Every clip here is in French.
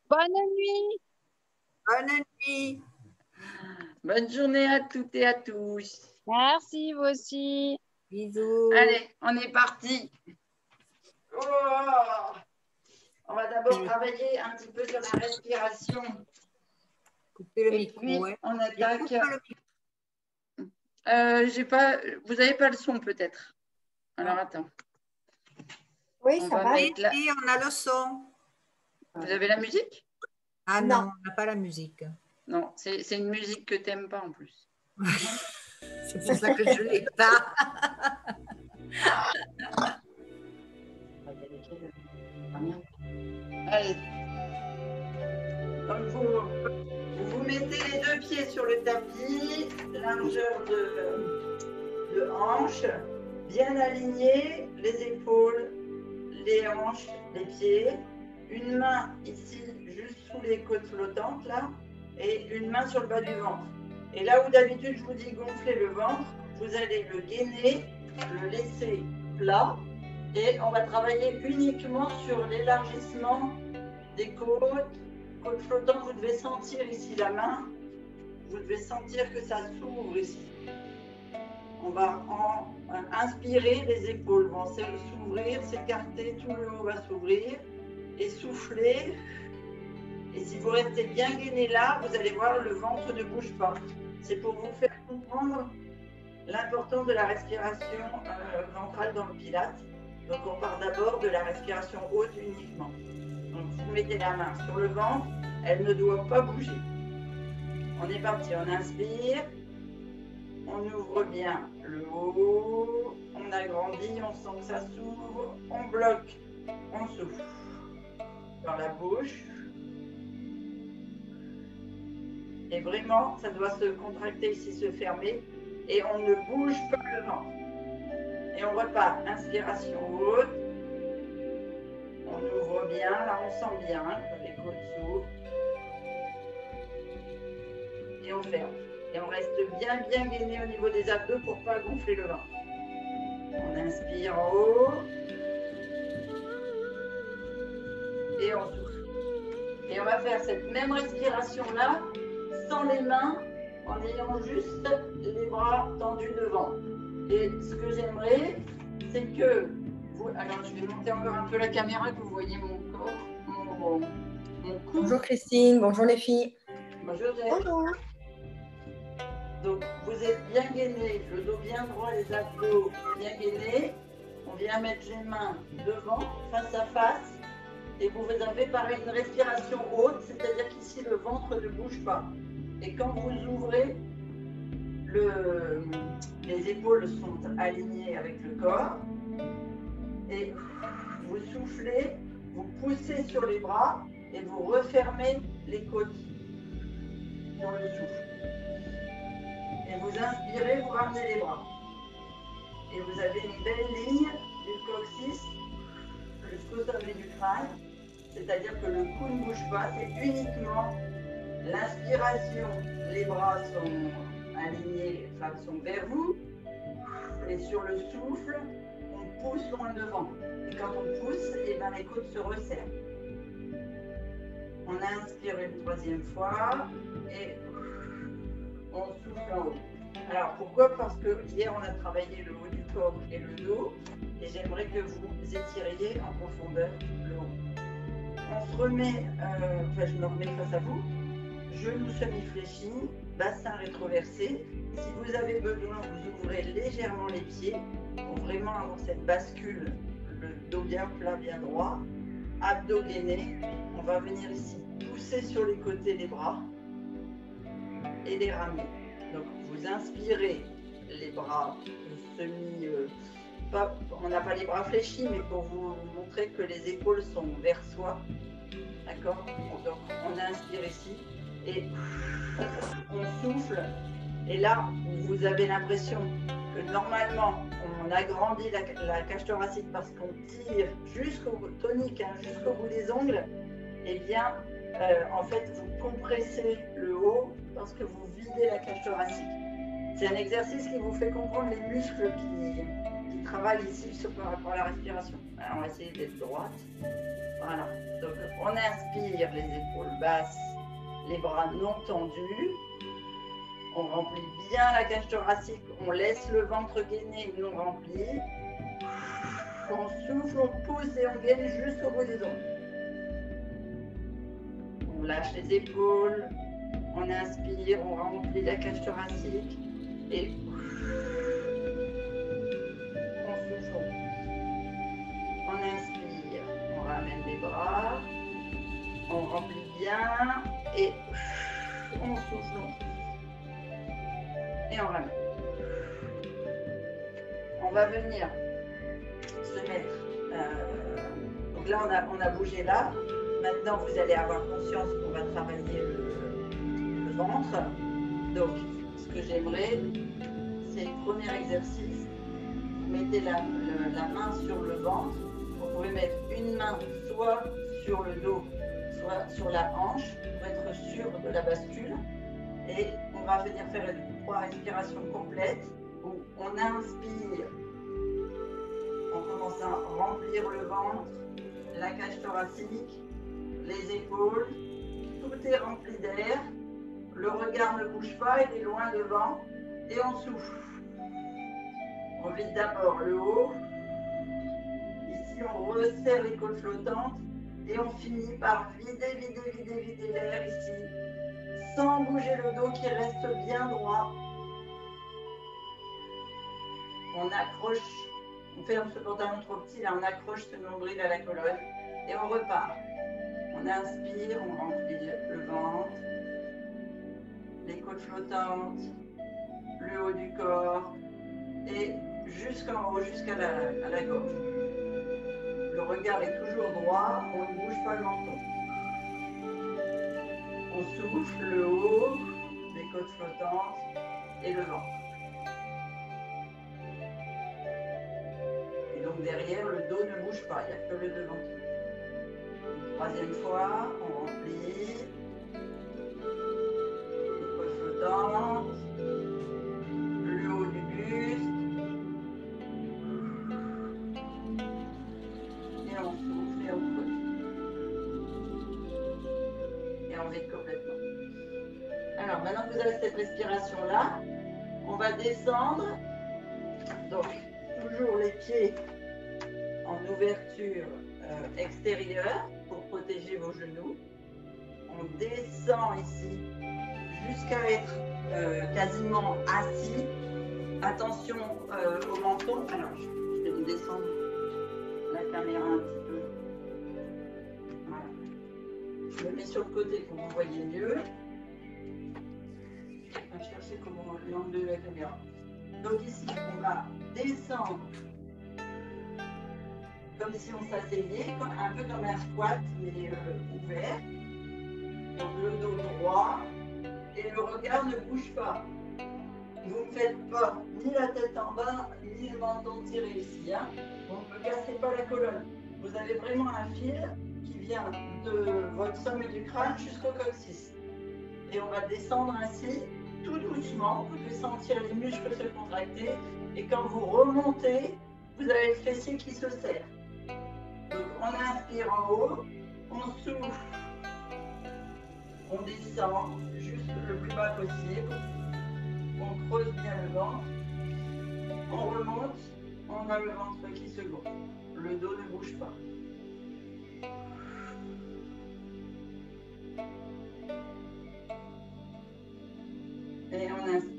Bonne nuit. Bonne nuit. Bonne journée à toutes et à tous. Merci, vous aussi. Bisous. Allez, on est parti. Oh, on va d'abord travailler un petit peu sur la respiration. Coupez le Et micro. puis, Ouais. on Coupe attaque. le micro. Vous n'avez pas le son peut-être. Alors, attends. Oui, On ça va va. mettre là. Oui, on a le son. Vous avez la musique? Ah Non. non, on n'a pas la musique. Non, c'est une musique que tu n'aimes pas en plus. C'est pour ça que je ne l'ai pas. Allez. Donc, vous mettez les deux pieds sur le tapis, largeur de hanche, bien alignés, les épaules, les hanches, les pieds. Une main ici, juste sous les côtes flottantes, là, et une main sur le bas du ventre. Et là où d'habitude je vous dis gonfler le ventre, vous allez le gainer, le laisser plat, et on va travailler uniquement sur l'élargissement des côtes. Côte flottante, vous devez sentir ici la main, vous devez sentir que ça s'ouvre ici. On va inspirer, les épaules vont s'ouvrir, s'écarter, tout le haut va s'ouvrir, et souffler. Et si vous restez bien gainé là, vous allez voir, le ventre ne bouge pas. C'est pour vous faire comprendre l'importance de la respiration ventrale dans le Pilates. Donc on part d'abord de la respiration haute uniquement. Donc vous mettez la main sur le ventre, elle ne doit pas bouger. On est parti, on inspire, on ouvre bien le haut, on agrandit, on sent que ça s'ouvre, on bloque, on souffle dans la bouche. Et vraiment, ça doit se contracter ici, se fermer, et on ne bouge pas le ventre. Et on repart, inspiration haute, on ouvre bien, là on sent bien, les côtes s'ouvrent. Et on ferme. Et on reste bien gainé au niveau des abdos pour ne pas gonfler le ventre. On inspire en haut. Et on souffle. Et on va faire cette même respiration-là, sans les mains, en ayant juste les bras tendus devant. Et ce que j'aimerais, c'est que vous... Alors, je vais monter encore un peu la caméra, que vous voyez mon corps, mon cou. Bonjour Christine, bonjour les filles. Bonjour Jess. Bonjour. Donc, vous êtes bien gainé, le dos bien droit, les abdos bien gainés. On vient mettre les mains devant, face à face. Et vous avez pareil une respiration haute, c'est-à-dire qu'ici, le ventre ne bouge pas. Et quand vous ouvrez, les épaules sont alignées avec le corps. Et vous soufflez, vous poussez sur les bras et vous refermez les côtes sur le souffle. Et vous inspirez, vous ramenez les bras. Et vous avez une belle ligne du coccyx jusqu'au sommet du crâne. C'est-à-dire que le cou ne bouge pas, c'est uniquement l'inspiration. Les bras sont alignés, enfin sont vers vous. Et sur le souffle, on pousse loin devant. Et quand on pousse, et ben les côtes se resserrent. On inspire une troisième fois et on souffle en haut. Alors pourquoi? Parce que hier on a travaillé le haut du corps et le dos et j'aimerais que vous étiriez en profondeur le haut. On se remet, je me remets face à vous, genoux semi-fléchis, bassin rétroversé. Si vous avez besoin, vous ouvrez légèrement les pieds pour vraiment avoir cette bascule, le dos bien plat, bien droit, abdos gainés. On va venir ici pousser sur les côtés des bras et les ramener. Donc vous inspirez les bras semi... on n'a pas les bras fléchis, mais pour vous montrer que les épaules sont vers soi. D'accord? Donc on inspire ici et on souffle. Et là, vous avez l'impression que normalement, on agrandit la cage thoracique parce qu'on tire jusqu'au tonique, jusqu'au bout des ongles. Et bien, en fait, vous compressez le haut parce que vous videz la cage thoracique. C'est un exercice qui vous fait comprendre les muscles qui travaille ici par rapport à la respiration. Alors, on va essayer d'être droite. Voilà. Donc, on inspire les épaules basses, les bras non tendus. On remplit bien la cage thoracique. On laisse le ventre gainé non rempli. On souffle, on pousse et on gaine jusqu'au bout des ongles. On lâche les épaules. On inspire, on remplit la cage thoracique. Et on souffle. On inspire, on ramène les bras. On remplit bien. Et on souffle. Et on ramène. On va venir se mettre. Donc là, on a bougé là. Maintenant, vous allez avoir conscience qu'on va travailler le ventre. Donc, ce que j'aimerais, c'est le premier exercice. Vous mettez la main sur le ventre. Vous pouvez mettre une main soit sur le dos, soit sur la hanche pour être sûr de la bascule. Et on va venir faire 3 respirations complètes où on inspire. On commence à remplir le ventre, la cage thoracique, les épaules. Tout est rempli d'air. Le regard ne bouge pas, il est loin devant. Et on souffle. On vide d'abord le haut. Ici, on resserre les côtes flottantes. Et on finit par vider l'air ici. Sans bouger le dos qui reste bien droit. On accroche. On ferme ce pantalon trop petit, là on accroche ce nombril à la colonne et on repart. On inspire, on remplit le ventre, les côtes flottantes, le haut du corps et jusqu'en haut, jusqu'à la gorge. Le regard est toujours droit, on ne bouge pas le menton. On souffle le haut, les côtes flottantes et le ventre. Donc derrière, le dos ne bouge pas, il n'y a que le devant. Troisième fois, on remplit. Les côtes flottantes. Le haut du buste. Et on souffle et on creuse. Et on vide complètement. Alors maintenant que vous avez cette respiration-là, on va descendre. Donc, toujours les pieds en ouverture extérieure pour protéger vos genoux. On descend ici jusqu'à être quasiment assis. Attention au menton. Alors, je vais me descendre la caméra un petit peu. Voilà. Je me mets sur le côté pour que vous voyez mieux. Je vais chercher comment l'angle de la caméra. Donc ici, on va descendre comme si on s'asseyait, un peu comme un squat, mais ouvert. Donc le dos droit et le regard ne bouge pas. Vous ne faites pas ni la tête en bas, ni le menton tiré ici. Hein. Vous ne cassez pas la colonne. Vous avez vraiment un fil qui vient de votre sommet du crâne jusqu'au coccyx. Et on va descendre ainsi, tout doucement. Vous devez sentir les muscles se contracter. Et quand vous remontez, vous avez le fessier qui se serre. Donc on inspire en haut, on souffle, on descend juste le plus bas possible, on creuse bien le ventre, on remonte, on a le ventre qui se gonfle, le dos ne bouge pas. Et on inspire.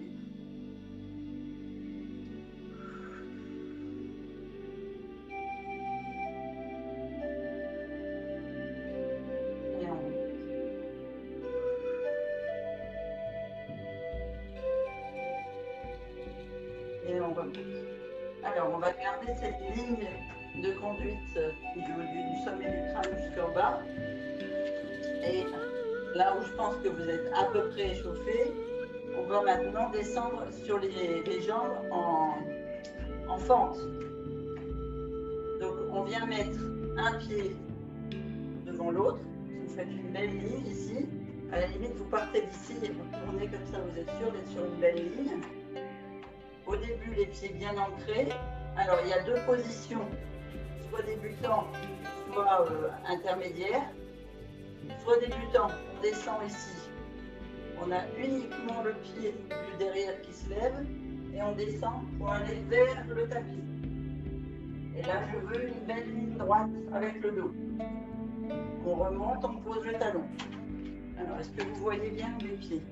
Alors, on va garder cette ligne de conduite du sommet du crâne jusqu'en bas. Et là où je pense que vous êtes à peu près échauffé, on va maintenant descendre sur les jambes en fente. Donc, on vient mettre un pied devant l'autre. Vous faites une belle ligne ici. À la limite, vous partez d'ici et vous tournez comme ça, vous êtes sûr d'être sur une belle ligne. Au début, les pieds bien ancrés. Alors, il y a deux positions, soit débutant, soit intermédiaire. Soit débutant, on descend ici. On a uniquement le pied du derrière qui se lève et on descend pour aller vers le tapis. Et là, je veux une belle ligne droite avec le dos. On remonte, on pose le talon. Alors, est-ce que vous voyez bien mes pieds?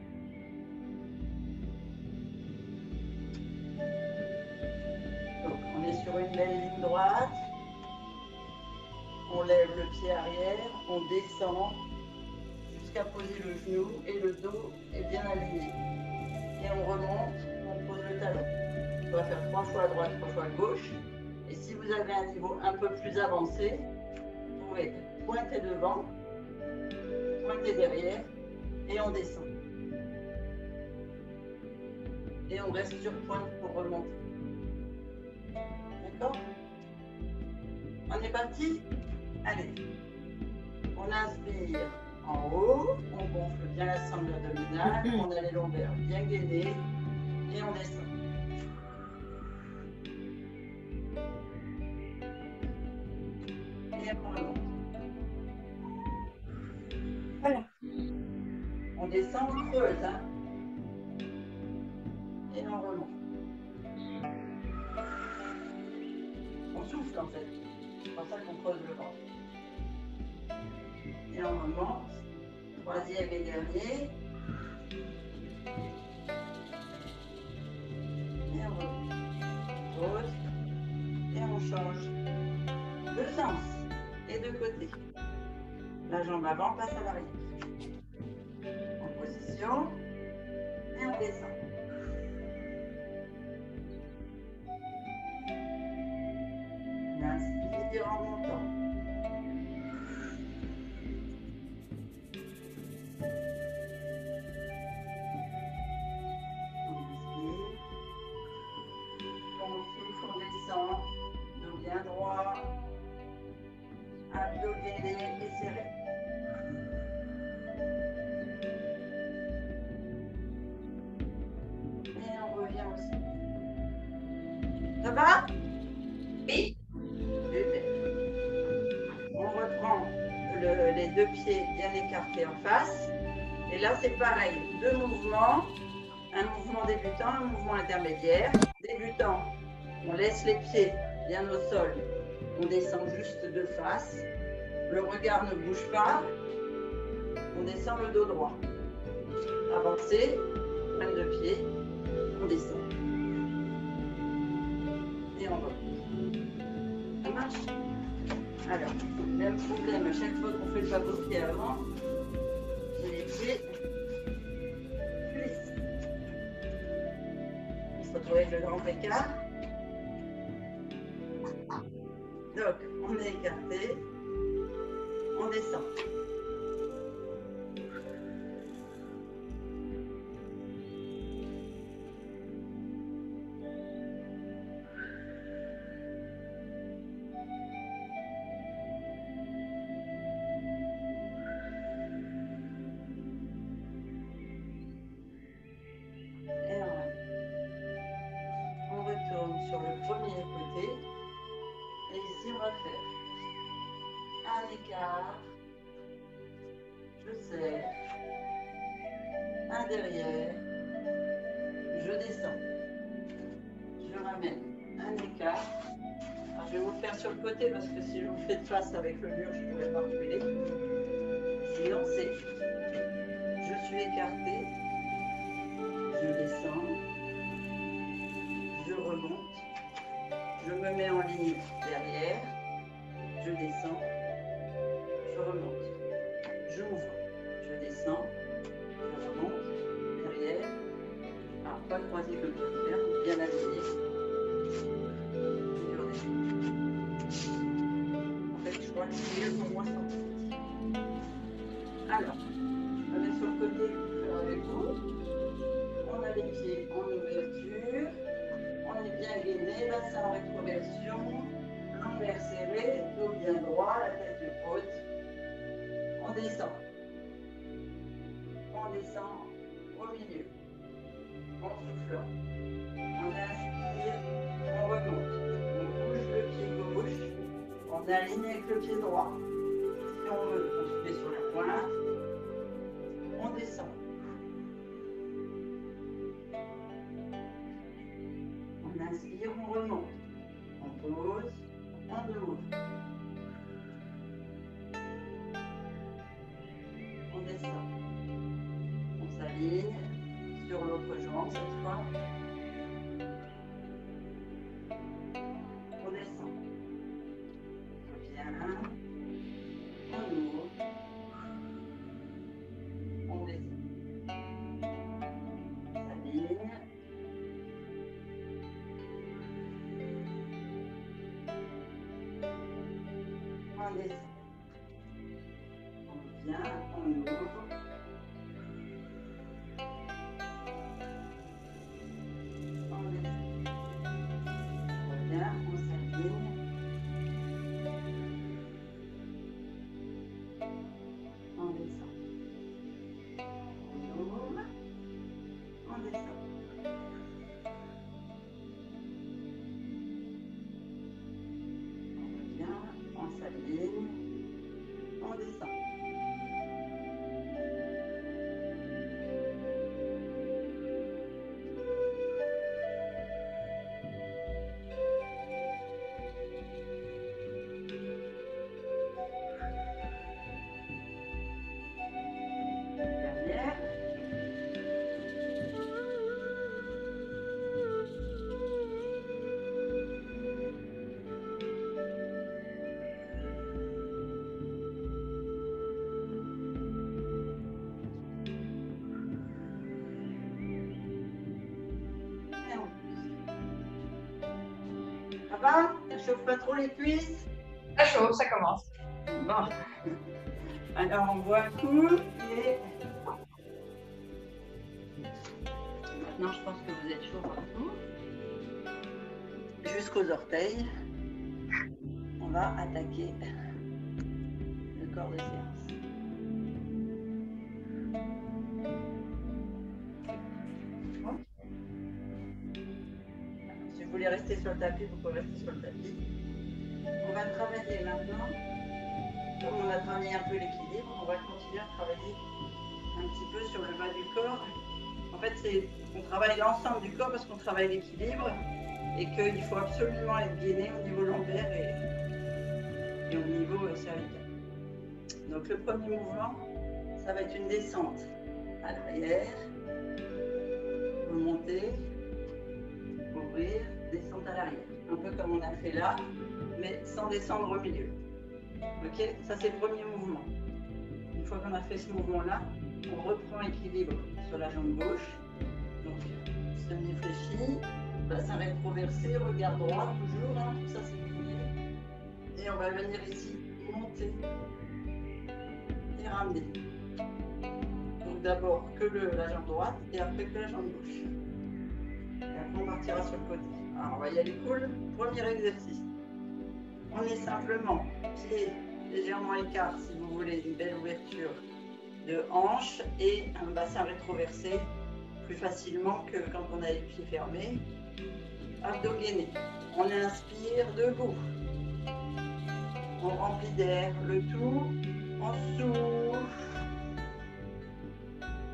Donc, on est sur une belle ligne droite. On lève le pied arrière, on descend jusqu'à poser le genou et le dos est bien aligné. Et on remonte, on pose le talon. On va faire 3 fois à droite, 3 fois à gauche. Et si vous avez un niveau un peu plus avancé, vous pouvez pointer devant, pointer derrière et on descend. Et on reste sur pointe pour remonter. D'accord? On est parti? Allez. On inspire en haut, on gonfle bien la sangle abdominale, on a les lombaires bien gainées et on descend. Et on remonte. Voilà. On descend, on creuse, hein. Et on remonte. On souffle en fait. C'est pour ça qu'on creuse le ventre. Et on remonte. Troisième et dernier. Et on remonte. Pause. Et on change de sens et de côté. La jambe avant passe à l'arrière. En position. Et on descend. On inspire en montant. On descend, dos bien droit, abdos gainés et serrés. Et on revient aussi. Ça va? Oui. Super. On reprend les deux pieds bien écartés en face. Et là, c'est pareil. Deux mouvements. Un mouvement débutant, un mouvement intermédiaire. Débutant. On laisse les pieds bien au sol. On descend juste de face. Le regard ne bouge pas. On descend le dos droit. Avancez. Prenne de pied. On descend. Et on remonte. Ça marche? Alors, même problème à chaque fois qu'on fait le pas de pied avant. J'ai les pieds. Plus. On se retrouve avec le grand écart. Donc, on est écarté, on descend. Et on retourne sur le premier côté. Et ici, on va faire un écart, je serre, un derrière, je descends, je ramène un écart. Alors, je vais vous le faire sur le côté parce que si je vous fais de face avec le mur, je ne pourrais pas reculer. Sinon, c'est je suis écarté, je descends, je remonte, je me mets en ligne derrière, je descends, je remonte, j'ouvre, je descends, je remonte, derrière, alors pas croiser comme je vais le faire, bien aligné, je redescends. En fait, je crois que c'est mieux pour moi sans. Alors, je me mets sur le côté pour faire avec vous. On a les pieds en ouverture, on est bien gainé, bassin en rétroversion, lombaire serré, dos bien droit, la tête haute. On descend. On descend au milieu. On souffle. On inspire, on remonte. On On est aligné avec le pied droit. Si on veut, on se met sur la pointe. On descend. On inspire, on remonte. On pose, on ouvre. On descend. On s'aligne sur l'autre jambe cette fois. On descend. On revient. On ouvre. On descend. On s'aligne. On descend. On vient, on ouvre. On descend. On revient, on s'aligne. On descend. On ouvre. On descend. On revient, on s'aligne. On descend. Dernière. Et on pousse. Ça va? Ça chauffe pas trop les cuisses? Ça chauffe, ça commence. Bon. Alors on boit un coup et maintenant je pense que vous êtes chaud partout. Jusqu'aux orteils. On va attaquer le corps de séance. Si vous voulez rester sur le tapis, vous pouvez rester sur le tapis. On va travailler maintenant. Comme on a travaillé un peu l'équilibre, on va continuer à travailler un petit peu sur le bas du corps. En fait, on travaille l'ensemble du corps parce qu'on travaille l'équilibre et qu'il faut absolument être gainé au niveau lombaire et au niveau cervical. Donc le premier mouvement, ça va être une descente à l'arrière, remonter, ouvrir, descente à l'arrière. Un peu comme on a fait là, mais sans descendre au milieu. Ok, ça c'est le premier mouvement. Une fois qu'on a fait ce mouvement-là, on reprend équilibre sur la jambe gauche. Donc, semi-fléchi, bassin rétroversé, regard droit, toujours, hein, tout ça c'est fini. Et on va venir ici, monter et ramener. Donc d'abord que la jambe droite et après que la jambe gauche. Et après on partira sur le côté. Alors on va y aller cool. Premier exercice. On est simplement pieds légèrement écart si vous voulez une belle ouverture de hanche et un bassin rétroversé plus facilement que quand on a les pieds fermés. Abdos gainés. On inspire debout. On remplit d'air le tout. On souffle.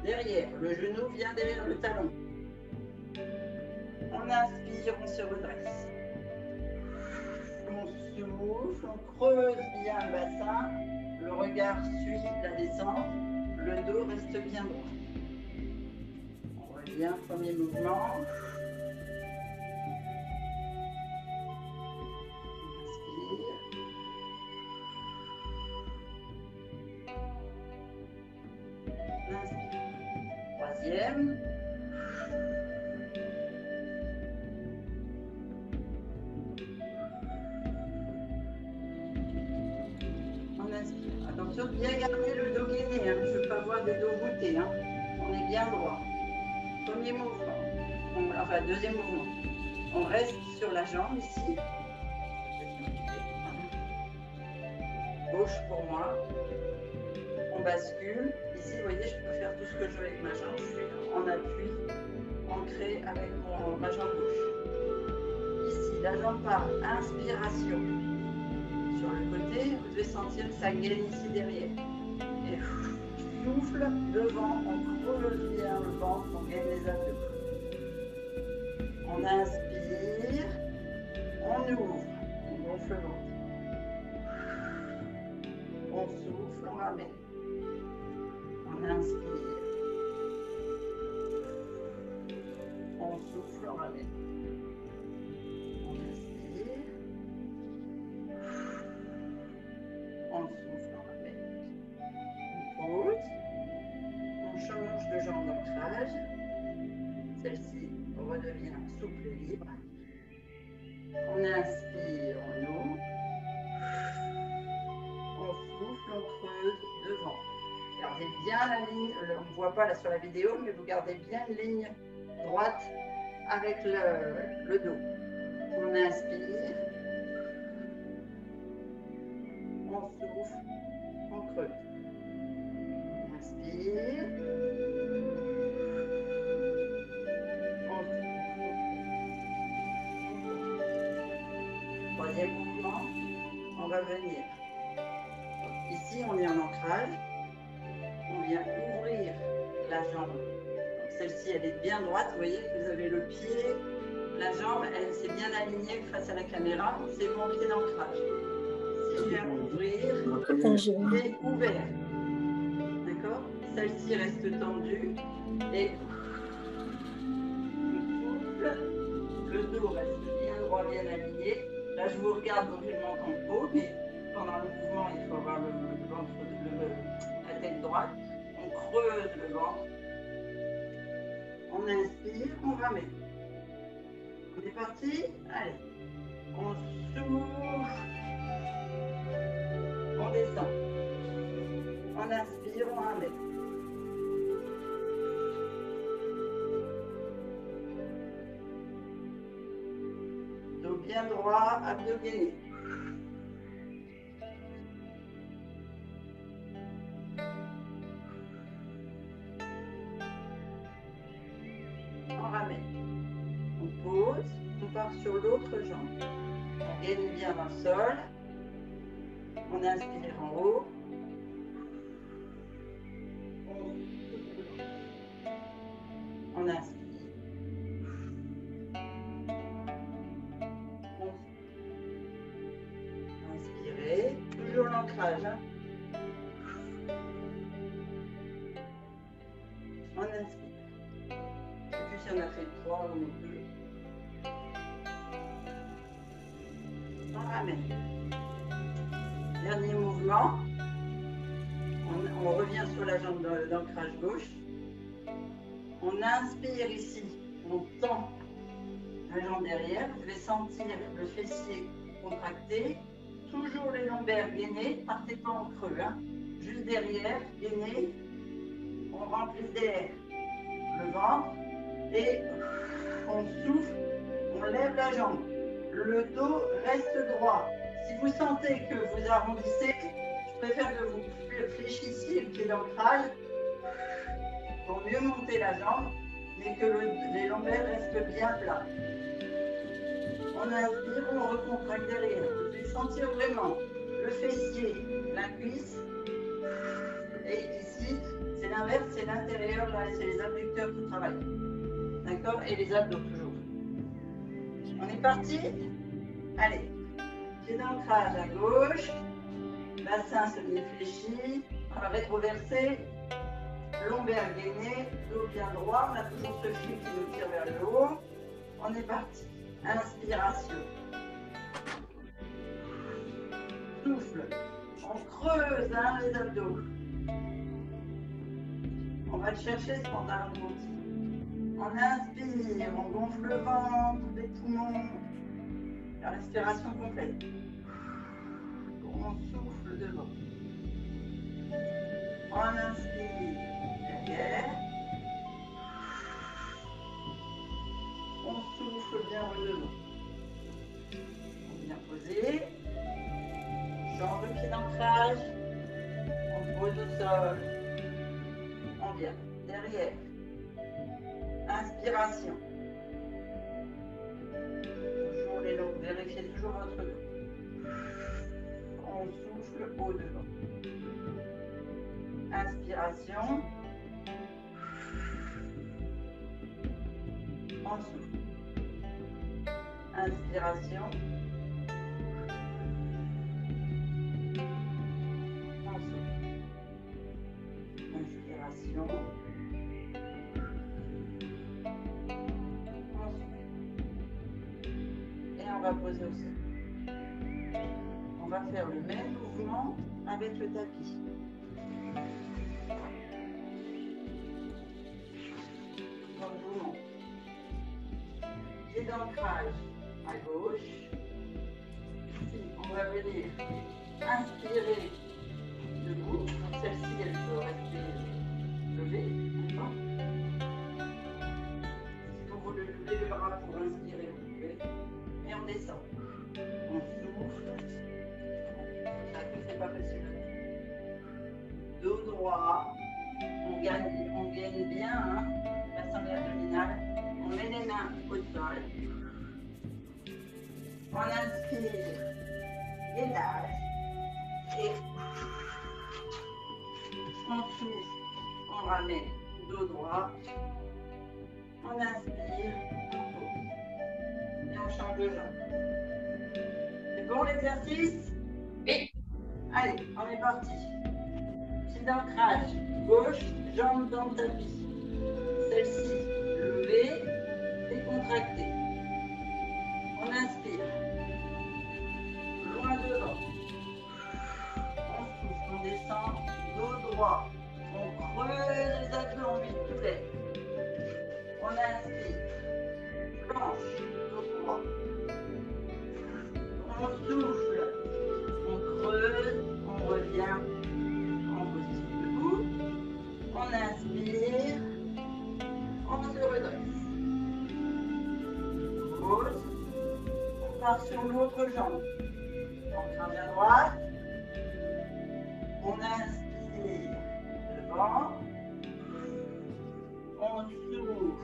Derrière, le genou vient derrière le talon. On inspire, on se redresse. On souffle, on creuse bien le bassin, le regard suit la descente, le dos reste bien droit. On revient, premier mouvement. On inspire. Inspire. Troisième. Attention de bien garder le dos gainé, hein. Je ne veux pas voir de dos voûté. Hein. On est bien droit. Premier mouvement. Enfin, deuxième mouvement. On reste sur la jambe ici. Gauche pour moi. On bascule. Ici, vous voyez, je peux faire tout ce que je veux avec ma jambe. Je suis en appui, ancré avec ma jambe gauche. Ici, la jambe part. Inspiration. sur le côté, vous devez sentir que ça gaine ici derrière. Et souffle devant, on creuse bien le ventre, on gagne les abdos. On inspire, on ouvre, on gonfle le ventre. On souffle, on ramène. On inspire. On souffle, on ramène. On inspire. On souffle, on ramène. On pose. On change de jambe d'ancrage. Celle-ci redevient souple et libre. On inspire, on ouvre. On souffle, on creuse devant. Gardez bien la ligne, on ne voit pas là sur la vidéo, mais vous gardez bien une ligne droite avec le dos. On inspire, on souffle, on creuse. On inspire, on souffle. Troisième mouvement, on va venir. Ici, on est en ancrage. On vient ouvrir la jambe. Celle-ci, elle est bien droite. Vous voyez que vous avez le pied, la jambe, elle s'est bien alignée face à la caméra. C'est mon pied d'ancrage. Si je viens ouvrir, pied ouvert. D'accord? Celle-ci reste tendue. Et souffle. Le dos reste bien droit, bien aligné. Là, je vous regarde, donc je monte en haut, mais pendant le mouvement, il faut avoir le ventre, la tête droite. On creuse le ventre. On inspire, on ramène. On est parti? Allez. On souffle. On descend. On inspire, on ramène. Dos bien droit, abdos gainés. On ramène. On pose, on part sur l'autre jambe. On gaine bien dans le sol. On inspire en haut. On inspire. Inspirez. Toujours l'ancrage. Hein. On inspire. Je ne sais plus si on a fait 3 ou 2. On ramène. Dernier mouvement. On revient sur la jambe d'ancrage gauche. On inspire ici. On tend la jambe derrière. Vous devez sentir le fessier contracté. Toujours les lombaires gainés. Partez pas en creux. Hein. Juste derrière, gainé. On remplit d'air le ventre. Et on souffle. On lève la jambe. Le dos reste droit. Si vous sentez que vous arrondissez, je préfère que vous fléchissiez le pied d'ancrage pour mieux monter la jambe, mais que les lombaires restent bien plats. On inspire, on recontracte derrière. Vous devez sentir vraiment le fessier, la cuisse. Et ici, c'est l'inverse, c'est l'intérieur, là, c'est les abducteurs qui travaillent. D'accord? Et les abdos toujours. On est parti? Allez. Pied d'ancrage à gauche, bassin semi-fléchi, rétroversé, lombaire gainé, dos bien droit, on a toujours ce fil qui nous tire vers le haut. On est parti. Inspiration. Souffle. On creuse hein, les abdos. On va le chercher ce pantalon petit. On inspire, on gonfle le ventre, les poumons. La respiration complète. On souffle devant. On inspire derrière. On souffle bien devant. On vient poser. On change le pied d'ancrage. On pose au sol. On vient derrière. Inspiration. Vérifiez toujours votre dos. On souffle au devant. Inspiration. On souffle. Inspiration. On souffle. Inspiration. On souffle. Et on va poser au sol. On va faire le même mouvement avec le tapis. Donc, je vous montre. Pied d'ancrage à gauche. Ici, on va venir inspirer debout. Donc celle-ci, elle peut rester levée. D'accord. Si vous voulez lever le bras pour inspirer, vous pouvez. Et on descend. On souffle. C'est pas facile. Dos droit. On gagne bien, hein, bassin abdominal. On met les mains au sol. On inspire, gainage. Et on souffle, on ramène dos droit. On inspire, on pose. Et on change de jambe. C'est bon l'exercice? Oui. Allez, on est parti. Pied d'ancrage, gauche, jambe dans le tapis. Celle-ci, levée et contractée. On inspire. Loin devant. On souffle, on descend, dos droit. On creuse les abdos, on vide tout l'air. On inspire. Planche, dos droit. On souffle. On creuse, on revient en position debout. On inspire. On se redresse. Pause. On part sur l'autre jambe. Ancrage à droite. On inspire devant. On s'ouvre.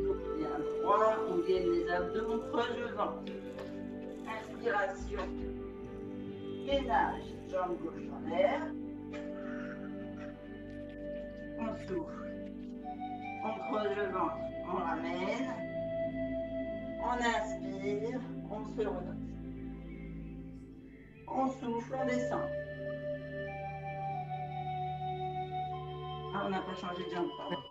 Souffle bien droit. On gaine les abdos. On creuse le ventre. Inspiration. Gainage. Jambe gauche en l'air. On souffle. On creuse le ventre, on ramène, on inspire, on se redresse. On souffle, on descend. Ah, on n'a pas changé de jambe, pardon.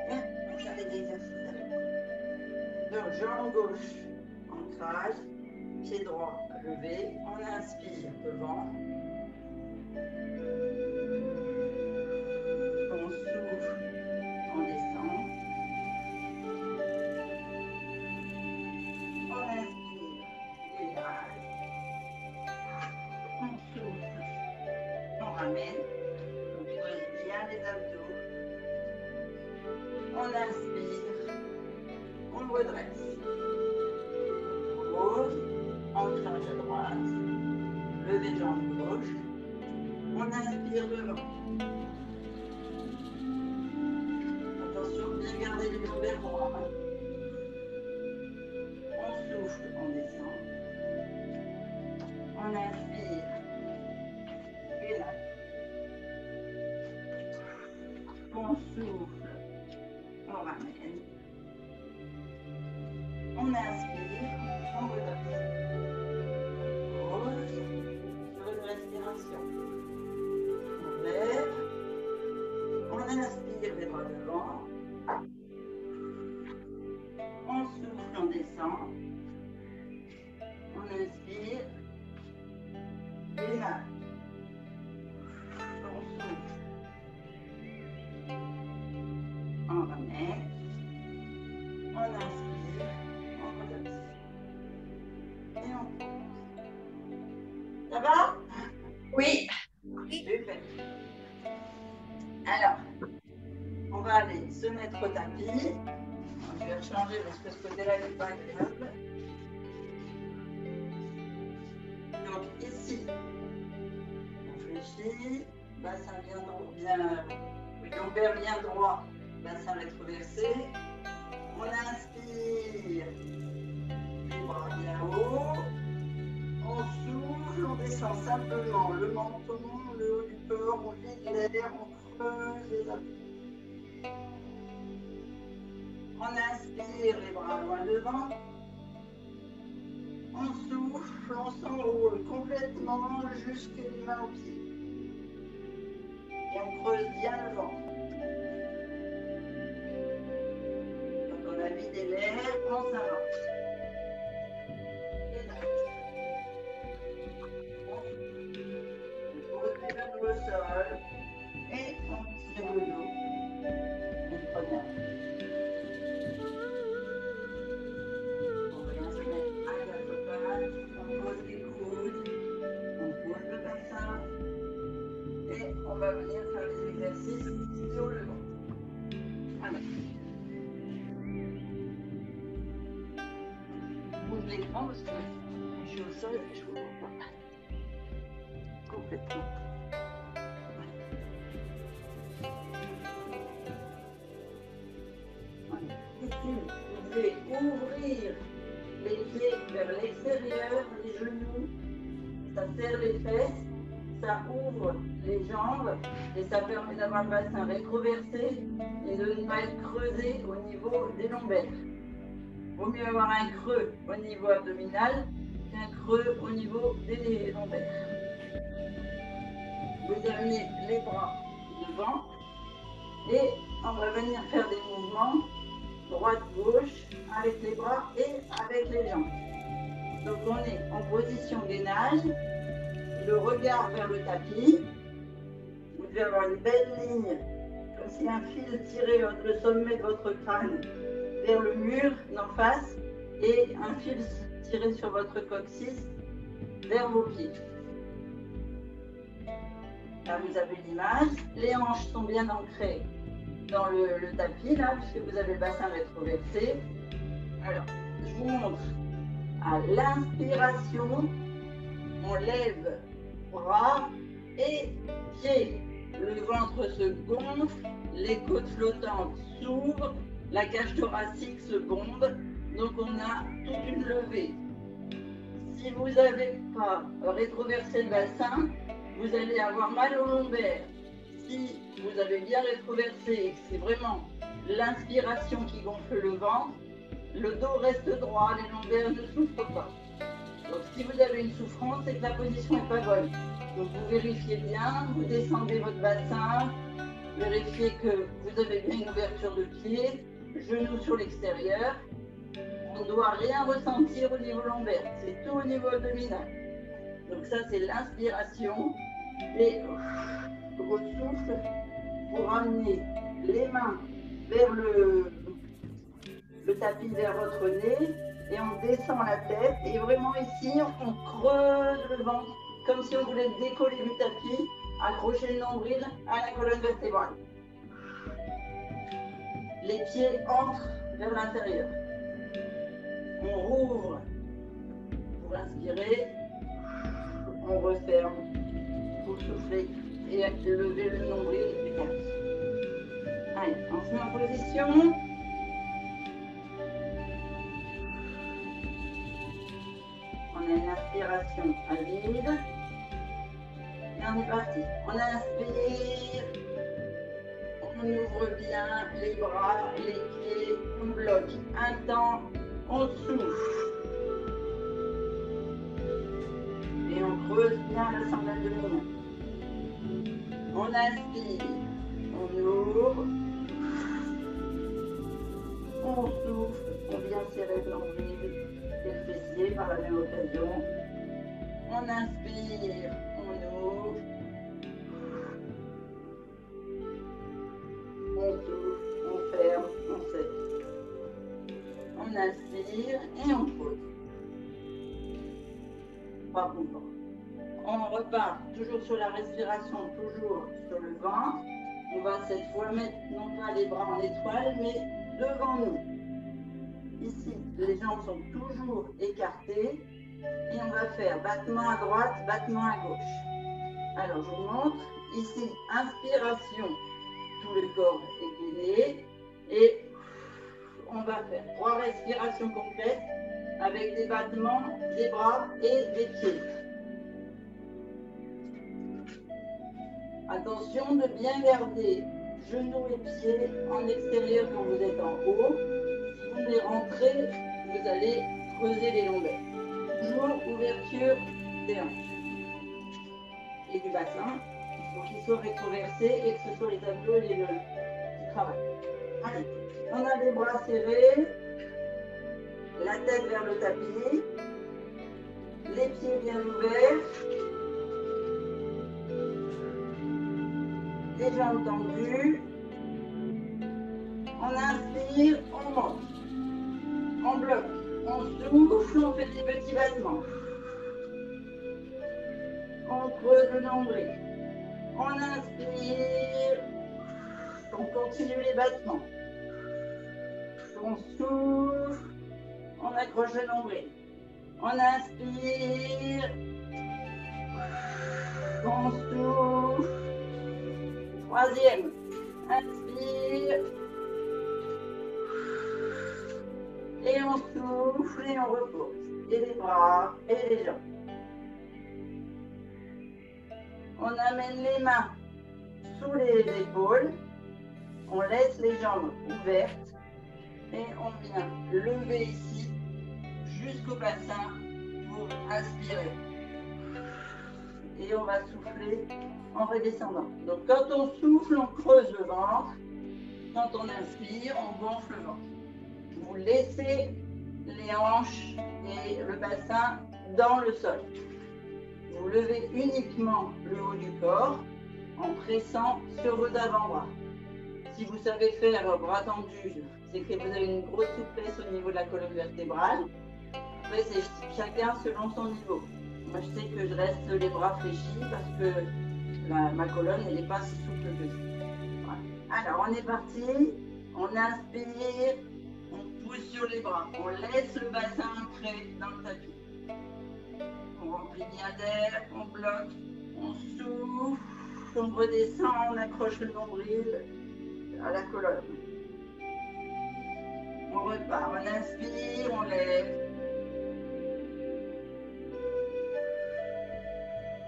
Bien, on fait des exercices avec. Donc, jambe gauche, ancrage. Pied droit levé, on inspire devant. On souffle, on descend. On inspire, gainage. On souffle, on ramène. On creuse bien les abdos. On inspire, on redresse. Pause. Ancrage à droite, levée de jambe gauche, on inspire devant. Attention, bien garder les lombaires droits. On souffle, on descend. On inspire, gainage. On souffle, on ramène. On inspire, on redresse. Sur une respiration. On lève. On inspire les bras devant. On souffle, on descend. On inspire. Gainage. On souffle. On ramène. On inspire. On redresse. Et on pose. Ça va? Oui. Super. Alors, on va aller se mettre au tapis. Je vais changer parce que ce côté-là n'est pas agréable. Donc ici, on fléchit, bassin bien droit, lombaire bien droit, bassin rétroversé. On On inspire. Les bras bien haut. On souffle, on descend simplement le menton, le haut du corps, on vide l'air, on creuse les abdos. On inspire, les bras loin devant. On souffle, on s'enroule complètement jusque les mains aux pieds. Et on creuse bien le ventre. Quand on a vidé l'air, on s'avance. Et là. On pose les mains au sol. Et on tire le dos. On prenait. On vient se mettre à quatre pattes. On pose les coudes. On pose le bassin. Et on va venir faire les exercices sur le ventre. Alors. Bouge l'écran parce que je suis au sol et je ne vous vois pas. Complètement. Ici, vous pouvez ouvrir les pieds vers l'extérieur, les genoux, ça serre les fesses, ça ouvre les jambes et ça permet d'avoir le bassin rétroversé et de ne pas être creusé au niveau des lombaires. Il vaut mieux avoir un creux au niveau abdominal qu'un creux au niveau des lombaires. Vous amenez les bras devant et on va venir faire des mouvements droite-gauche avec les bras et avec les jambes. Donc on est en position gainage, le regard vers le tapis. Vous devez avoir une belle ligne, comme si un fil tirait le sommet de votre crâne vers le mur d'en face et un fil tiré sur votre coccyx vers vos pieds. Là, vous avez l'image. Les hanches sont bien ancrées dans le tapis, là, puisque vous avez le bassin rétroversé. Alors, je vous montre. À l'inspiration, on lève bras et pieds. Le ventre se gonfle, les côtes flottantes s'ouvrent, la cage thoracique se bombe. Donc, on a toute une levée. Si vous n'avez pas rétroversé le bassin, vous allez avoir mal au lombaire. Si vous avez bien rétroversé et que c'est vraiment l'inspiration qui gonfle le ventre, le dos reste droit, les lombaires ne souffrent pas. Donc si vous avez une souffrance, c'est que la position n'est pas bonne. Donc vous vérifiez bien, vous descendez votre bassin, vérifiez que vous avez bien une ouverture de pied, genoux sur l'extérieur. On ne doit rien ressentir au niveau lombaire, c'est tout au niveau abdominal. Donc ça c'est l'inspiration. Et au souffle, vous ramenez les mains vers le tapis, vers votre nez, et on descend la tête. Et vraiment ici, on creuse le ventre, comme si on voulait décoller du tapis, accrocher le nombril à la colonne vertébrale. Les pieds entrent vers l'intérieur. On rouvre pour inspirer, on referme pour souffler et lever le nombril du tapis. Allez, on se met en position. On a une inspiration à vide. Et on est parti. On inspire. On ouvre bien les bras, les pieds. On bloque un temps. On souffle. Et on creuse bien le sang abdominal. On inspire. On ouvre. On souffle. On vient serrer le nombril et le fessier par la même occasion. On inspire. On ouvre. On souffle. On ferme. On serre. On inspire et on pose. 3 mouvements. On repart toujours sur la respiration, toujours sur le ventre. On va cette fois mettre non pas les bras en étoile, mais devant nous. Ici, les jambes sont toujours écartées. Et on va faire battement à droite, battement à gauche. Alors, je vous montre. Ici, inspiration. Tout le corps est gainé. Et on va faire 3 respirations complètes avec des battements des bras et des pieds. Attention de bien garder genoux et pieds en extérieur quand vous êtes en haut. Si vous les rentrez, vous allez creuser les lombaires. Toujours ouverture des hanches et du bassin. Il faut qu'ils soient rétroversés et que ce soit les abdos et les levées qui travaillent. Allez, on a les bras serrés, la tête vers le tapis, les pieds bien ouverts, les jambes tendues. On inspire, on monte, on bloque, on souffle, on fait des petits battements. On creuse le nombril. On inspire, on continue les battements. On souffle, on accroche le nombril. On inspire, on souffle. Troisième, inspire. Et on souffle et on repose. Et les bras et les jambes. On amène les mains sous les épaules. On laisse les jambes ouvertes. Et on vient lever ici jusqu'au bassin pour inspirer. Et on va souffler en redescendant. Donc quand on souffle, on creuse le ventre. Quand on inspire, on gonfle le ventre. Vous laissez les hanches et le bassin dans le sol. Vous levez uniquement le haut du corps en pressant sur vos avant-bras. Si vous savez faire bras tendus, c'est que vous avez une grosse souplesse au niveau de la colonne vertébrale. Après, c'est chacun selon son niveau. Moi, je sais que je reste les bras fléchis parce que ma colonne, elle n'est pas si souple que ça. Voilà. Alors, on est parti. On inspire. On pousse sur les bras. On laisse le bassin ancré dans le tapis. On remplit bien d'air. On bloque. On souffle. On redescend. On accroche le nombril à la colonne. On repart. On inspire. On lève.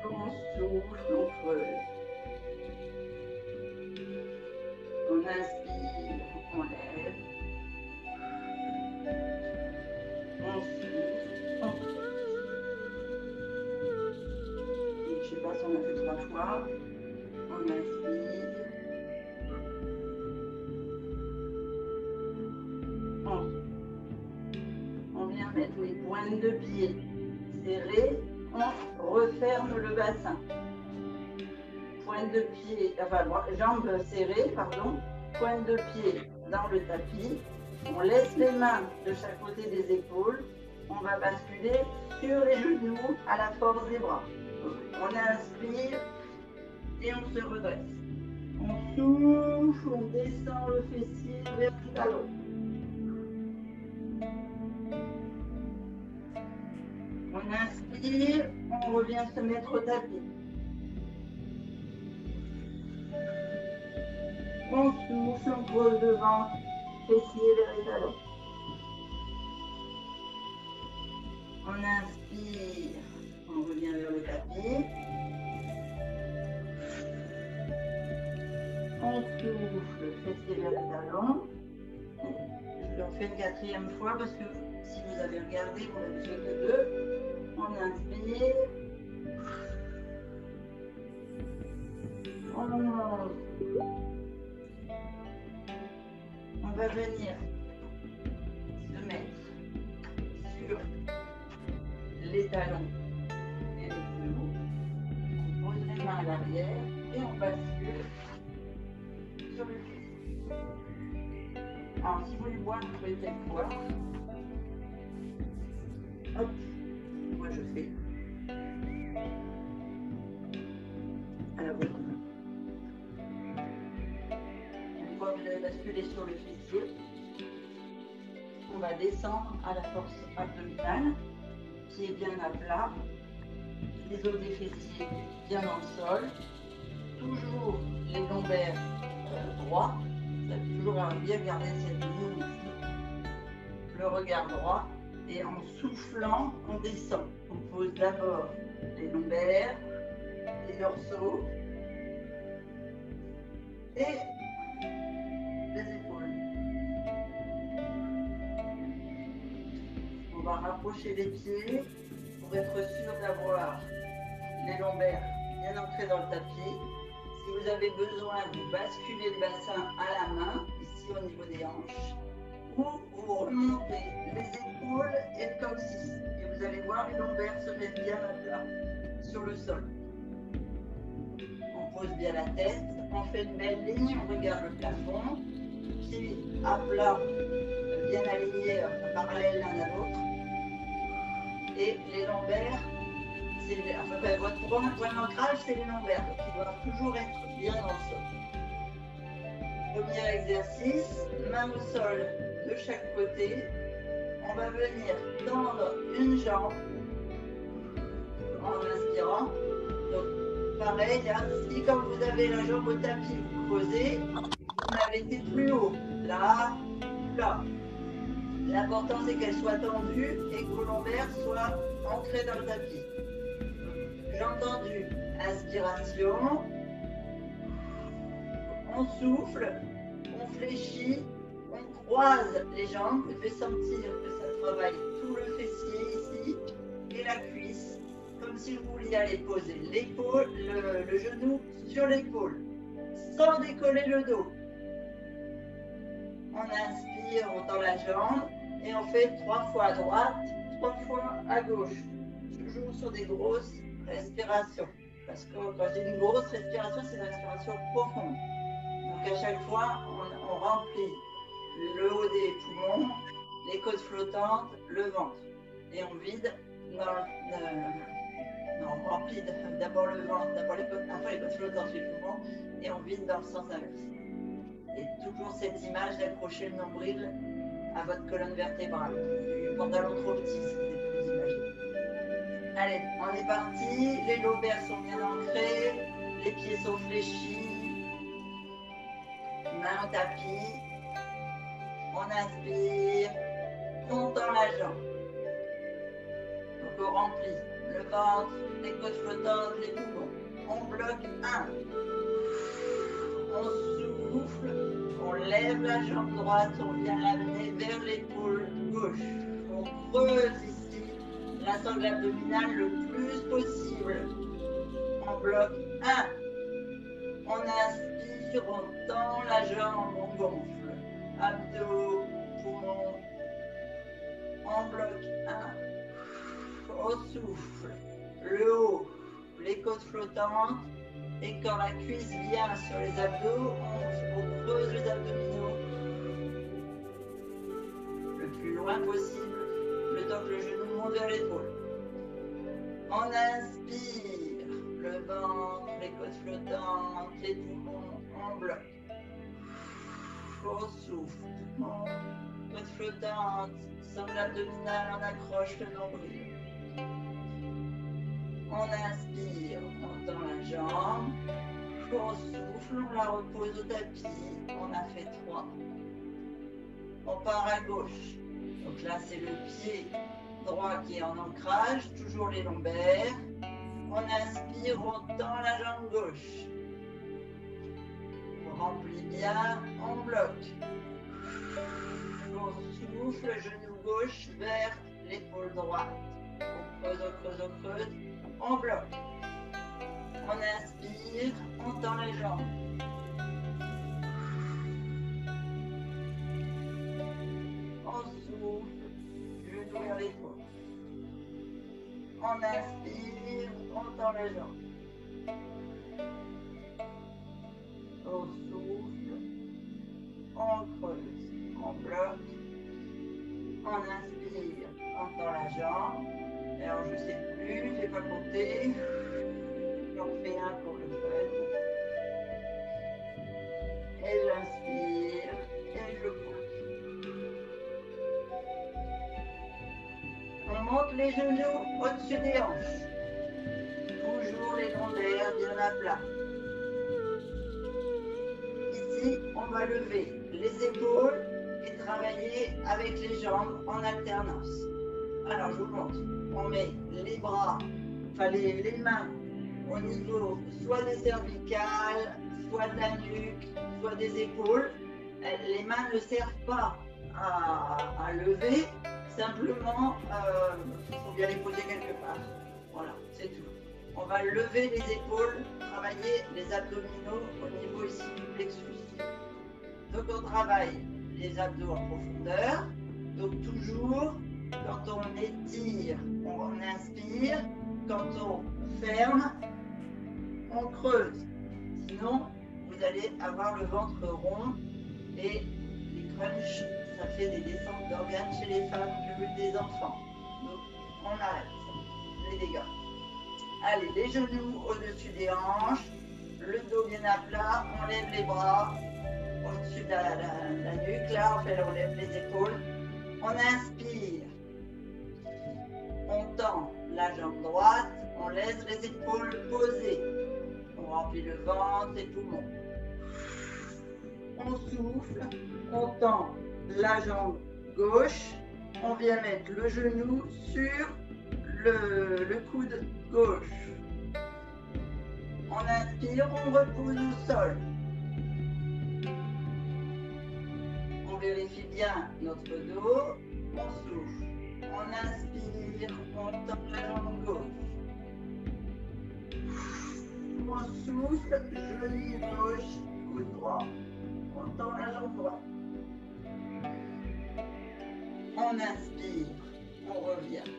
On souffle, on creuse. On inspire, on lève. On souffle, on creuse. Et je ne sais pas si on a fait 3 fois. On inspire. On vient mettre les pointes de pied serrées. On referme le bassin. Pointe de pied, enfin jambes serrées, pardon. Pointe de pied dans le tapis. On laisse les mains de chaque côté des épaules. On va basculer sur les genoux à la force des bras. On inspire et on se redresse. On souffle, on descend le fessier vers le talon. On inspire, on revient se mettre au tapis. On souffle, on creuse le ventre, fessier vers les talons. On inspire, on revient vers le tapis. On souffle, fessier vers les talons. Je le refais une 4e fois parce que si vous avez regardé, vous n'avez fait que 2. On inspire. On va venir se mettre sur les talons et les genoux. On pose les mains à l'arrière et on bascule sur le fessier. Alors, si vous voulez boire, vous pouvez peut-être boire. Hop, moi je fais à la bonne. Une fois que vous avez basculé sur le fessier, on va descendre à la force abdominale, pieds bien à plat, les os des fessiers bien dans le sol, toujours les lombaires droits, vous avez toujours à bien garder cette ligne ici. le regard droit et en soufflant, on descend. On pose d'abord les lombaires, les dorsaux et les épaules. On va rapprocher les pieds pour être sûr d'avoir les lombaires bien ancrés dans le tapis. Si vous avez besoin, vous basculez le bassin à la main, ici au niveau des hanches, ou vous remontez les épaules et le coccyx. Et vous allez voir les lombaires se mettre bien à plat sur le sol. On pose bien la tête, on fait une belle ligne, on regarde le plafond, pieds à plat, bien alignés, parallèles l'un à l'autre. Et les lombaires, votre point d'ancrage, c'est les lombaires, donc ils doivent toujours être bien dans le sol. Premier exercice, main au sol de chaque côté. On va venir tendre une jambe en inspirant. Donc pareil, si quand vous avez la jambe au tapis, vous creusez, vous la mettez plus haut. Là, là. L'important c'est qu'elle soit tendue et que vos lombaires soient ancrés dans le tapis. J'ai entendu inspiration, on souffle, on fléchit, on croise les jambes. Vous devez sentir que ça travaille tout le fessier ici et la cuisse, comme si vous vouliez aller poser l'épaule, le genou sur l'épaule, sans décoller le dos. On inspire, on tend la jambe et on fait 3 fois à droite, 3 fois à gauche. Toujours sur des grosses respirations. Parce que quand j'ai une grosse respiration, c'est une respiration profonde. Donc à chaque fois, on remplit le haut des poumons, les côtes flottantes, le ventre. Et on vide on remplit d'abord le ventre, d'abord les côtes flottantes, les poumons, et on vide dans le sens inverse. Et toujours cette image d'accrocher le nombril à votre colonne vertébrale. Du pantalon trop petit, si c'est plus imagé. Allez, on est parti. Les lombaires sont bien ancrés, les pieds sont fléchis, main au tapis. On inspire, on tend la jambe. Donc on remplit le ventre, les côtes flottantes, les poumons. On bloque 1. On souffle, on lève la jambe droite, on vient l'amener vers l'épaule gauche. On creuse ici la sangle abdominale le plus possible. On bloque 1. On inspire, on tend la jambe, on gonfle. Abdos, poumons. On bloque 1. On souffle. Le haut, les côtes flottantes. Et quand la cuisse vient sur les abdos, on creuse les abdominaux le plus loin possible, le temps que le genou monte vers l'épaule. On inspire, le ventre, les côtes flottantes, les poumons, on bloque. On souffle, côtes flottantes, sangle abdominale, on accroche le nombril. On inspire, on tend la jambe, on souffle, on la repose au tapis, on a fait 3. On part à gauche, donc là c'est le pied droit qui est en ancrage, toujours les lombaires. On inspire, on tend la jambe gauche. On remplit bien, on bloque. On souffle, genou gauche vers l'épaule droite. On creuse, on creuse, on creuse. On bloque. On inspire, on tend les jambes. On souffle, genou vers l'épaule. On inspire, on tend les jambes. On souffle, on creuse, on bloque. On inspire, on tend la jambe. Alors je ne sais plus, je n'ai pas compté. J'en fais un pour le fun. Et j'inspire et je pousse. On monte les genoux au-dessus des hanches. Toujours les lombaires bien à plat. Ici, on va lever les épaules et travailler avec les jambes en alternance. Alors, je vous montre. On met les bras, enfin les mains au niveau soit des cervicales, soit de la nuque, soit des épaules. Les mains ne servent pas à lever, simplement, il faut bien les poser quelque part. Voilà, c'est tout. On va lever les épaules, travailler les abdominaux au niveau ici du plexus. Donc on travaille les abdos en profondeur. Donc toujours, quand on étire, on inspire. Quand on ferme, on creuse. Sinon, vous allez avoir le ventre rond et les crunchs, ça fait des descentes d'organes chez les femmes que des enfants. Donc on arrête les dégâts. Allez, les genoux au-dessus des hanches, le dos bien à plat, on lève les bras au-dessus de la nuque, là, on lève les épaules. On inspire, on tend la jambe droite, on laisse les épaules posées. On remplit le ventre, les poumons. On souffle, on tend la jambe gauche, on vient mettre le genou sur le coude gauche. On inspire, on repose au sol. On vérifie bien notre dos, on souffle. On inspire, on tend la jambe gauche. On souffle, genou gauche, coude droit. On tend la jambe droite. On inspire, on revient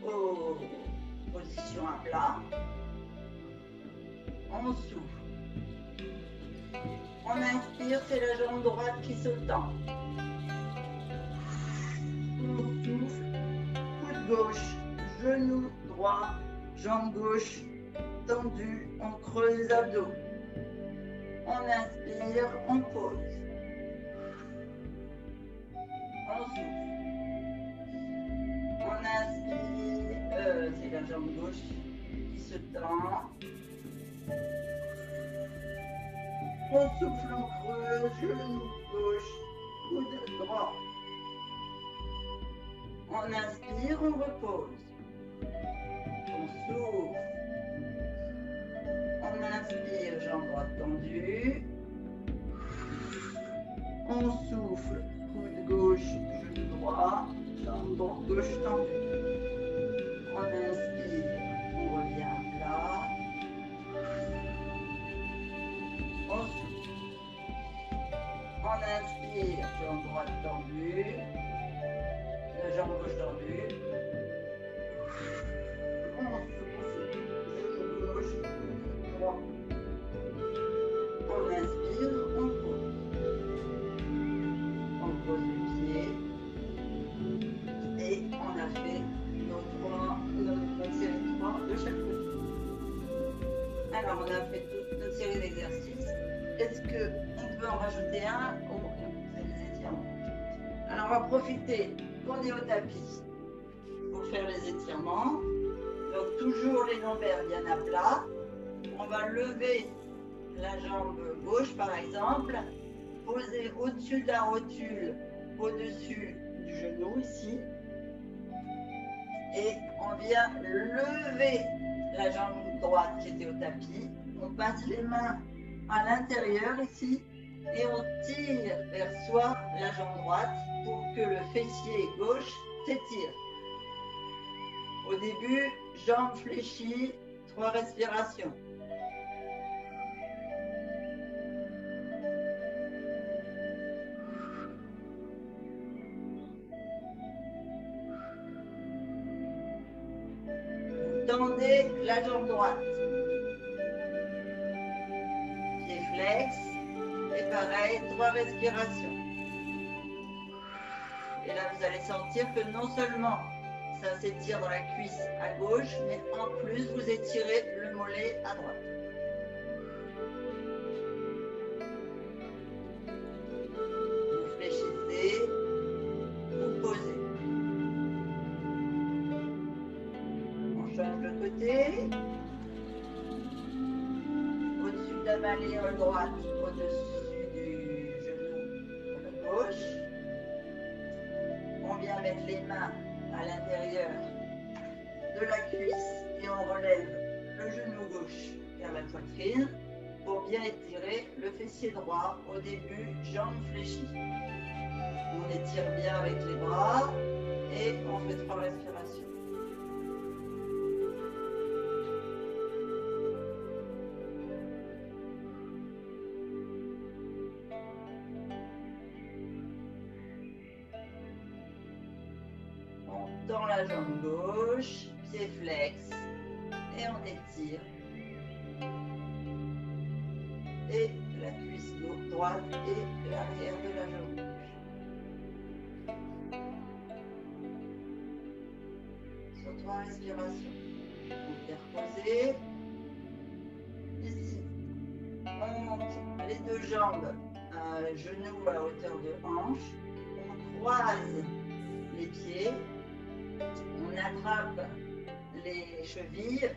aux positions à plat. On souffle. On inspire, c'est la jambe droite qui se tend. On souffle, coude gauche, genou droit, jambe gauche tendue, on creuse les abdos. On inspire, on pose. On souffle. On inspire, c'est la jambe gauche qui se tend. On souffle, on creuse, genou gauche, coude droit. On inspire, on repose. On souffle. On inspire, jambe droite tendue. On souffle, coude gauche, genou droit, jambe gauche tendue. On inspire, on revient à plat. On souffle. On inspire, jambe droite tendue. La jambe gauche tendue. On souffle, genou gauche, droit. On inspire, on pose. On pose les pieds. Et on a fait notre série 3 de chaque côté. Alors, on a fait toute notre série d'exercices. Est-ce qu'on peut en rajouter un? Oh, non, c'est les étirements. Alors, on va profiter qu'on est au tapis pour faire les étirements. Donc, toujours les lombaires bien à plat. On va lever la jambe gauche, par exemple, poser au-dessus de la rotule, au-dessus du genou, ici. Et on vient lever la jambe droite qui était au tapis. On passe les mains à l'intérieur ici et on tire vers soi la jambe droite pour que le fessier gauche s'étire. Au début, jambes fléchies, 3 respirations. Tendez la jambe droite. Pied flex. Et pareil, 3 respirations. Et là, vous allez sentir que non seulement ça s'étire dans la cuisse à gauche, mais en plus, vous étirez le mollet à droite. Vous fléchissez, vous posez. On change de côté. Au-dessus de la malléole droite, au-dessus du genou gauche. vient mettre les mains à l'intérieur de la cuisse et on relève le genou gauche vers la poitrine pour bien étirer le fessier droit au début, jambes fléchies. On étire bien avec les bras et on fait 3 respirations. On tend la jambe gauche, pied flex et on étire. Et la cuisse droite et l'arrière de la jambe gauche. Sur 3 respirations. Vous pouvez reposer. Ici, on monte les 2 jambes, genoux à hauteur de hanche. On croise les pieds. On attrape les chevilles,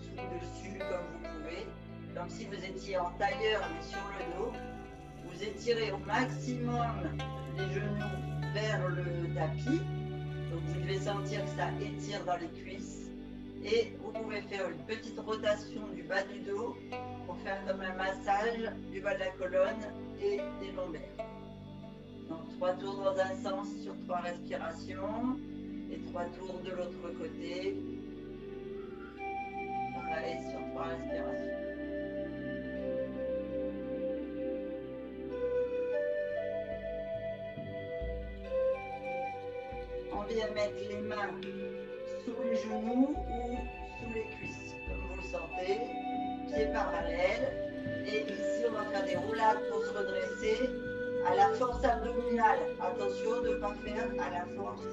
dessus, comme vous pouvez. Comme si vous étiez en tailleur, mais sur le dos. Vous étirez au maximum les genoux vers le tapis. Donc vous devez sentir que ça étire dans les cuisses. Et vous pouvez faire une petite rotation du bas du dos pour faire comme un massage du bas de la colonne et des lombaires. Donc 3 tours dans un sens sur 3 respirations et 3 tours de l'autre côté. Pareil sur 3 respirations. On vient mettre les mains sous les genoux ou sous les cuisses, comme vous le sentez, pieds parallèles. Et ici, on va faire des roulades pour se redresser à la force abdominale. Attention de ne pas faire à la force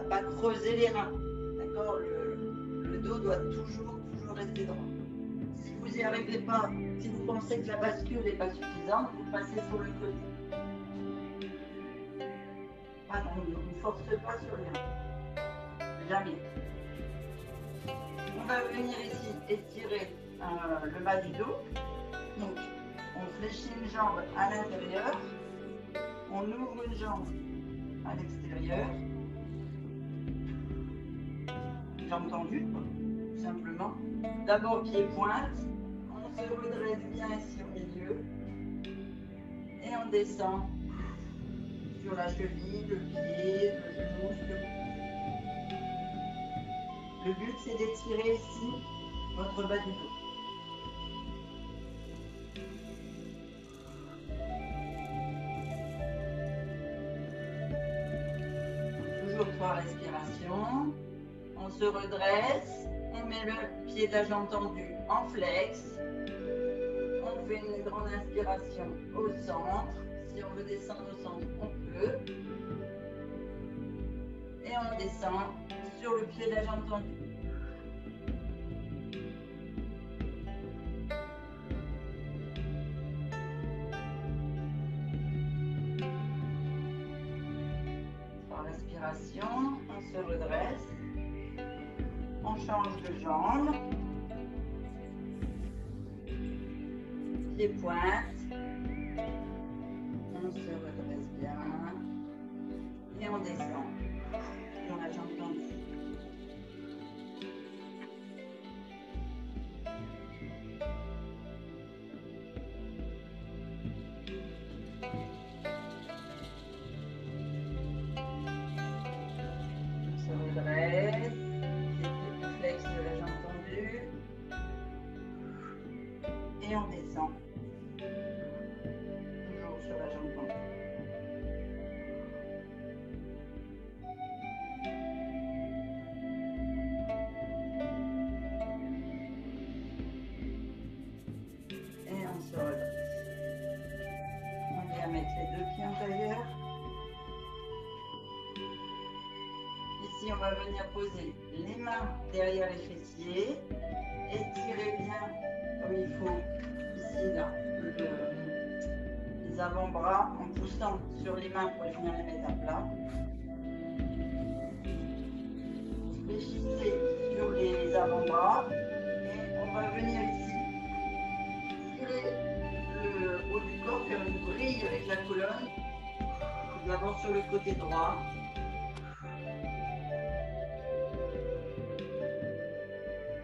pas creuser les reins. D'accord, le dos doit toujours rester droit. Si vous n'y arrivez pas, si vous pensez que la bascule n'est pas suffisante, vous passez sur le côté. On ne force pas sur les reins. Jamais. On va venir ici étirer le bas du dos. Donc, on fléchit une jambe à l'intérieur. On ouvre une jambe à l'extérieur. Jambe tendue, tout simplement. D'abord pied-pointe. On se redresse bien ici au milieu. Et on descend sur la cheville, le pied, le genou, ce que vous voulez. Le but, c'est d'étirer ici votre bas du dos. Toujours 3 respirations. On se redresse. On met le pied de la jambe tendue en flex. On fait une grande inspiration au centre. Si on veut descendre au centre, on peut. Et on descend sur le pied de la jambe tendue. Par respiration, on se redresse. On change de jambe. Pied pointe. On se redresse bien. Et on descend dans la jambe tendue. On se redresse. Pied flex de la jambe tendue. Et on descend. Toujours sur la jambe tendue. Et on se redresse. On vient mettre les 2 pieds en tailleur. Ici, on va venir poser les mains derrière les fessiers. Étirez bien comme il faut. Ici, là, les avant-bras en poussant sur les mains pour venir les mettre à plat. Fléchissez sur les avant-bras et on va venir ici tirer le haut du corps, faire une brille avec la colonne D'abord sur le côté droit.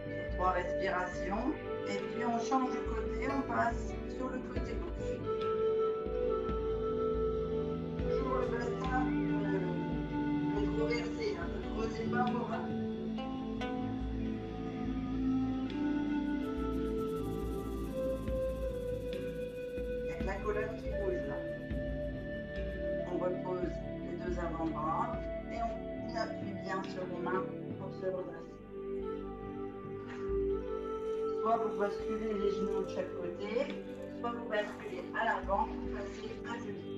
Sur 3 respirations. Et puis on change de côté, on passe sur le côté gauche. Toujours le bassin rétroversé, hein, ne creusez pas vos reins. Il y a la colonne qui bouge là. On repose les 2 avant-bras et on appuie bien sur les mains pour se redresser. Soit vous basculez les genoux de chaque côté, soit vous basculez à l'avant pour passer à genoux.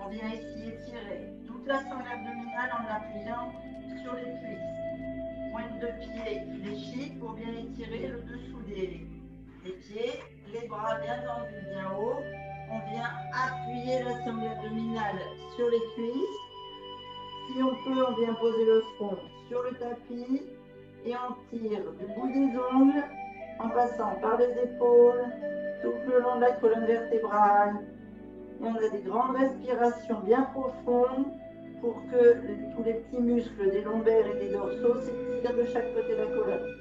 On vient ici étirer toute la sangle abdominale en appuyant sur les cuisses. Pointe de pied fléchie pour bien étirer le dessous des pieds, les bras bien tendus, bien haut. On vient appuyer la sangle abdominale sur les cuisses. Si on peut, on vient poser le front sur le tapis et on tire du bout des ongles en passant par les épaules, tout le long de la colonne vertébrale. Et on a des grandes respirations bien profondes pour que tous les petits muscles des lombaires et des dorsaux s'étirent de chaque côté de la colonne.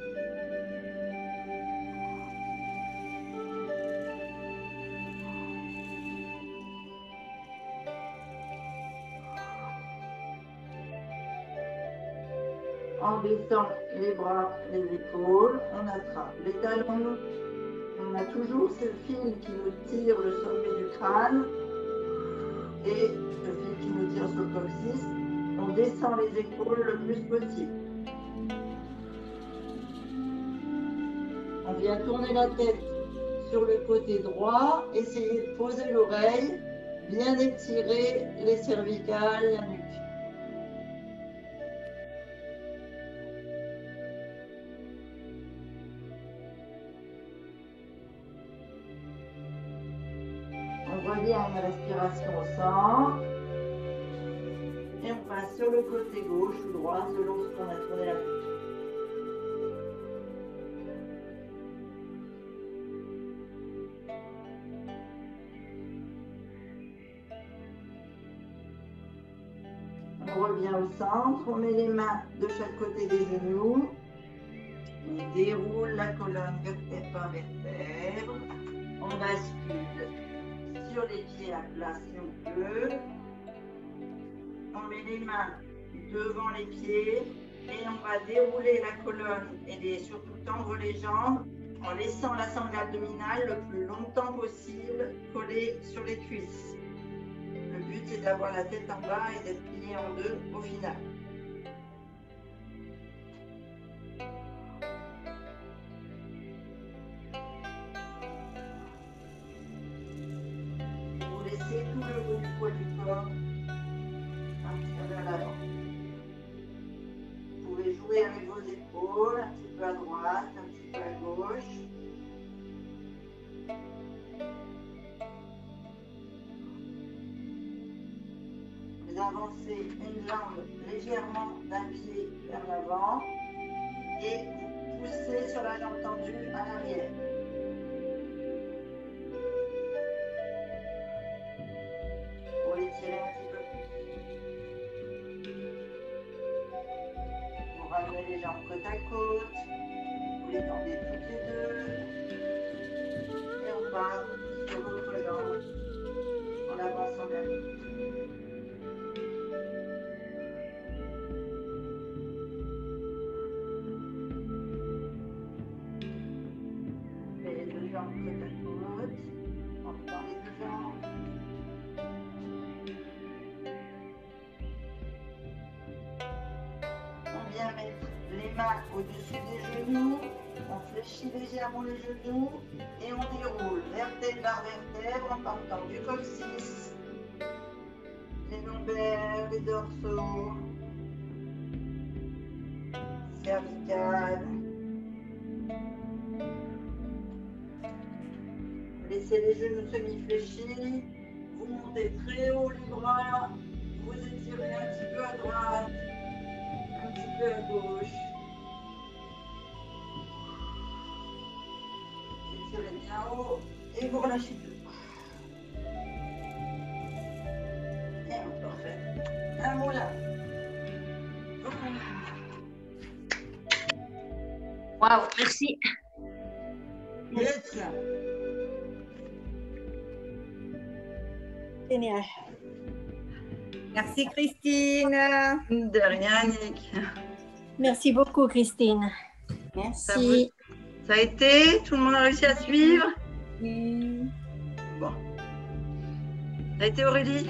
On descend les bras, les épaules, on attrape les talons. On a toujours ce fil qui nous tire le sommet du crâne et le fil qui nous tire sur le coccyx. On descend les épaules le plus possible. On vient tourner la tête sur le côté droit, essayer de poser l'oreille, bien étirer les cervicales, la nuque. On revient à une respiration au centre. Et on passe sur le côté gauche ou droit selon ce qu'on a tourné la tête. On revient au centre, on met les mains de chaque côté des genoux. On déroule la colonne vertèbre par vertèbre. On bascule sur les pieds à plat si on peut. On met les mains devant les pieds et on va dérouler la colonne et surtout tendre les jambes en laissant la sangle abdominale le plus longtemps possible collée sur les cuisses. Le but c'est d'avoir la tête en bas et d'être plié en deux au final. Vous laissez tout le haut du poids du corps un petit peu vers l'avant. Vous pouvez jouer avec vos épaules, un petit peu à droite, un petit peu à gauche. Vous avancez une jambe légèrement d'un pied vers l'avant et vous poussez sur la jambe tendue à l'arrière. Pour l'étirer un petit peu plus. Vous ramenez les jambes côte à côte. Vous les tendez toutes les deux. Et on part sur l'autre jambe en avançant vers l'autre. Les deux jambes côte à côte. On tend les deux jambes. On vient mettre les mains au-dessus des genoux, on fléchit légèrement les genoux et on déroule vertèbre par vertèbre en partant du coccyx, les lombaires, les dorsaux, cervicales. Laissez les genoux semi-fléchis, vous montez très haut les bras, vous étirez un petit peu à droite, un petit peu à gauche. Étirez bien haut et vous relâchez tout. Waouh, merci. Yes. Génial. Merci Christine. De rien, Nick. Merci beaucoup, Christine. Merci. Ça a été? Tout le monde a réussi à suivre? Mm. Bon. Ça a été, Aurélie?